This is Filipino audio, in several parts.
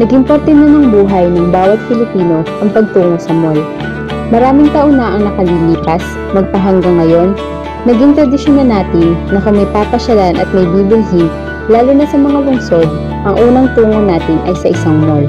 Naging parte na ng buhay ng bawat Pilipino ang pagtungo sa mall. Maraming taon na ang nakalilipas, magpahanggang ngayon, naging tradisyon na natin na kung may papasyalan at may bibilhin, lalo na sa mga lungsod, ang unang tungo natin ay sa isang mall.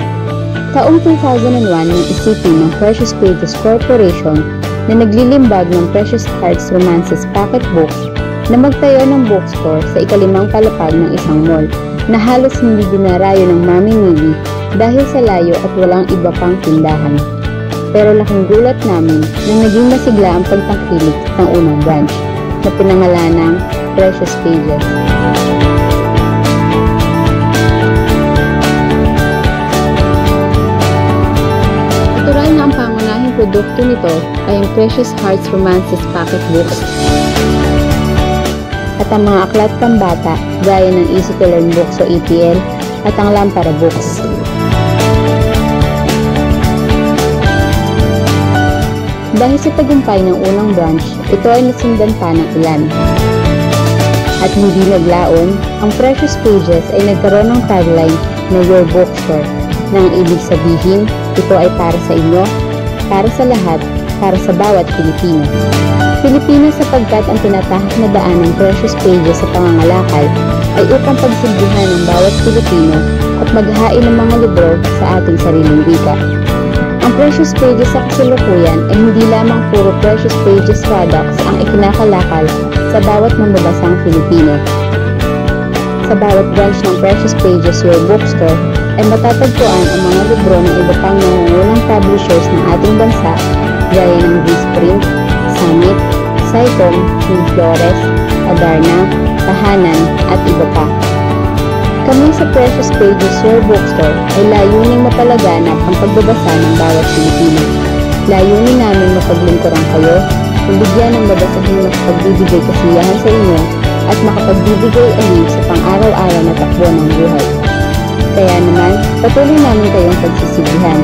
Taong 2001 nang isipin ng Precious Pages Corporation na naglilimbag ng Precious Hearts Romances Pocketbooks na magtayo ng bookstore sa ikalimang palapag ng isang mall na halos hindi dinarayo ng Mami Mili dahil sa layo at walang iba pang tindahan. Pero laking gulat namin na naging masigla ang pagtangkilik ng unang branch na pinangalanang Precious Pages. Natural na ang pangunahing produkto nito ay ang Precious Hearts Romances Pocketbooks at ang mga aklat pambata gaya ng Easy to Learn Books o ETL at ang Lampara Books. Dahil sa tagumpay ng unang branch, ito ay nasundan pa ng ilan. At hindi naglaon, ang Precious Pages ay nagkaroon ng tagline na Your Bookstore, na ang ibig sabihin, ito ay para sa inyo, para sa lahat, para sa bawat Pilipino. Pilipino sapagkat ang tinatahak na daan ng Precious Pages sa pangangalakal ay upang pagsilbihan ng bawat Pilipino at maghain ng mga libro sa ating sariling wika. Ang Precious Pages sa kasalukuyan ay hindi lamang puro Precious Pages products ang ikinakalakal sa bawat mambabasang Pilipino. Sa bawat branch ng Precious Pages Your Bookstore ay matatagpuan ang mga libro ng iba pang nangungunang publishers ng ating bansa gaya ng Visprint, Summit, Saitom, King Flores, Adarna, Tahanan at iba pa. Kami sa Precious Pages Your Bookstore ay layuning mapalaganap ang pagbabasa ng bawat Pilipino. Layunin namin mapaglingkuran kayo, bigyan ng babasahin na pagbibigay kasiyahan sa inyo at makapagbibigay alin sa pang-araw-araw na takbo ng buhay. Kaya naman, patuloy namin kayong pagsisibihan.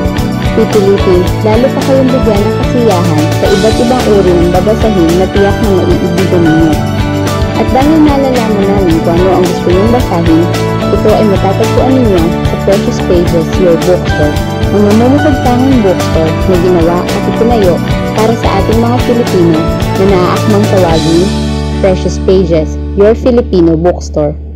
Pipilitin, lalo pa kayong bigyan ng kasiyahan sa iba't ibang uri ng babasahin na tiyak na maiibigan ninyo. At dahil nalalaman namin kung ano ang gusto niyong basahin, ito ay matatagpuan ninyo sa Precious Pages Your Bookstore, ang namumukagtangang bookstore na ginawa at itinayo para sa ating mga Pilipino na naaakmang tawagin Precious Pages, Your Filipino Bookstore.